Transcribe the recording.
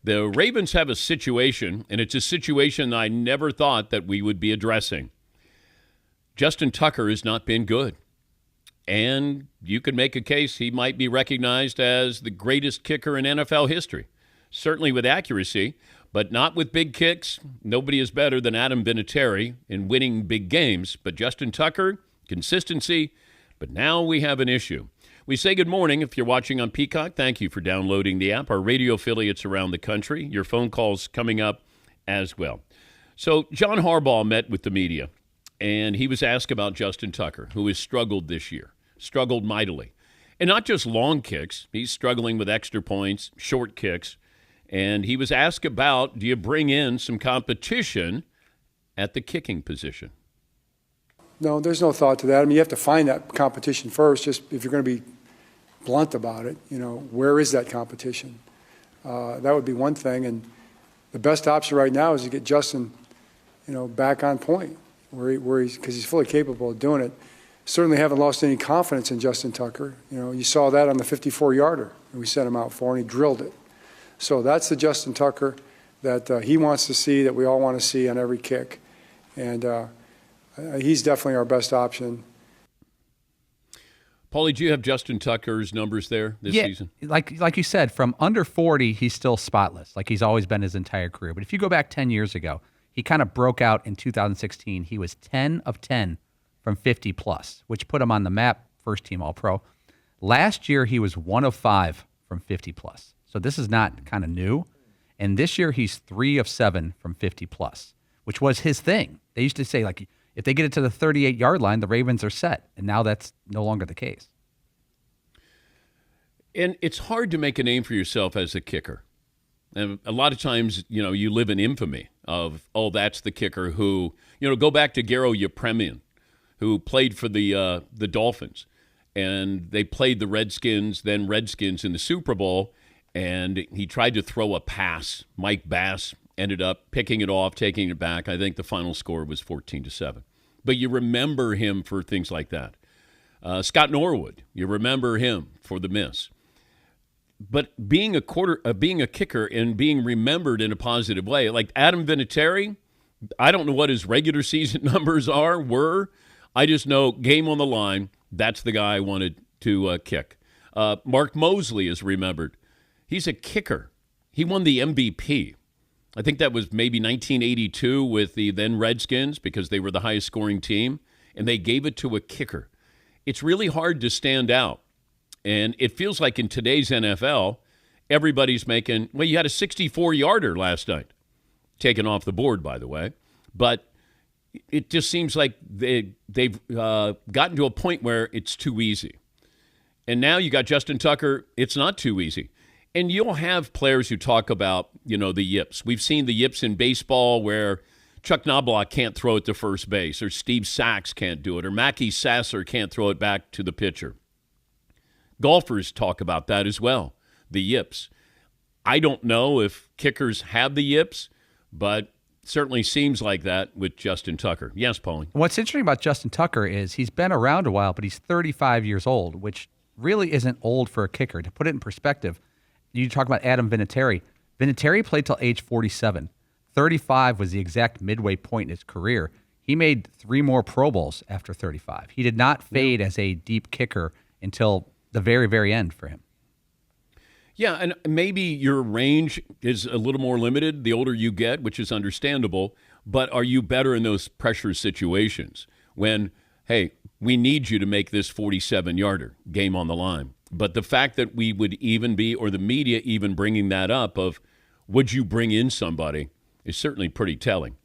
The Ravens have a situation, and it's a situation I never thought that we would be addressing. Justin Tucker has not been good. And you could make a case he might be recognized as the greatest kicker in NFL history. Certainly with accuracy, but not with big kicks. Nobody is better than Adam Vinatieri in winning big games. But Justin Tucker, consistency. But now we have an issue. We say good morning if you're watching on Peacock. Thank you for downloading the app. Our radio affiliates around the country. Your phone calls coming up as well. So John Harbaugh met with the media, and he was asked about Justin Tucker, who has struggled this year, struggled mightily. And not just long kicks. He's struggling with extra points, short kicks. And he was asked about, do you bring in some competition at the kicking position? No, there's no thought to that. I mean, you have to find that competition first, just if you're going to be blunt about it, where is that competition? That would be one thing. And the best option right now is to get Justin, back on point, because he's fully capable of doing it. Certainly haven't lost any confidence in Justin Tucker. You saw that on the 54-yarder we sent him out for, and he drilled it. So that's the Justin Tucker that he wants to see, that we all want to see on every kick. And he's definitely our best option. Paulie, do you have Justin Tucker's numbers there this season? Like you said, from under 40, he's still spotless, like he's always been his entire career. But if you go back 10 years ago, he kind of broke out in 2016. He was 10 of 10 from 50-plus, which put him on the map, first-team All-Pro. Last year, he was 1 of 5 from 50-plus. So this is not kind of new. And this year, he's 3 of 7 from 50-plus, which was his thing. They used to say, like, if they get it to the 38-yard line, the Ravens are set. And now that's no longer the case. And it's hard to make a name for yourself as a kicker. And a lot of times, you live in infamy of, that's the kicker who, go back to Garo Yepremian, who played for the Dolphins. And they played the Redskins in the Super Bowl. And he tried to throw a pass. Mike Bass ended up picking it off, taking it back. I think the final score was 14-7. But you remember him for things like that. Scott Norwood, you remember him for the miss. But being a kicker and being remembered in a positive way, like Adam Vinatieri, I don't know what his regular season numbers were. I just know game on the line, that's the guy I wanted to kick. Mark Mosley is remembered. He's a kicker. He won the MVP. I think that was maybe 1982 with the then Redskins because they were the highest scoring team, and they gave it to a kicker. It's really hard to stand out. And it feels like in today's NFL, everybody's making, you had a 64-yarder last night, taken off the board, by the way. But it just seems like they've gotten to a point where it's too easy. And now you got Justin Tucker, it's not too easy. And you'll have players who talk about, the yips. We've seen the yips in baseball where Chuck Knobloch can't throw it to first base, or Steve Sachs can't do it, or Mackie Sasser can't throw it back to the pitcher. Golfers talk about that as well, the yips. I don't know if kickers have the yips, but certainly seems like that with Justin Tucker. Yes, Paulie. What's interesting about Justin Tucker is he's been around a while, but he's 35 years old, which really isn't old for a kicker. To put it in perspective, you talk about Adam Vinatieri. Vinatieri played till age 47. 35 was the exact midway point in his career. He made 3 more Pro Bowls after 35. He did not fade as a deep kicker until the very, very end for him. Yeah, and maybe your range is a little more limited the older you get, which is understandable, but are you better in those pressure situations when, hey, we need you to make this 47-yarder, game on the line? But the fact that we would even be, or the media even bringing that up of, would you bring in somebody, is certainly pretty telling.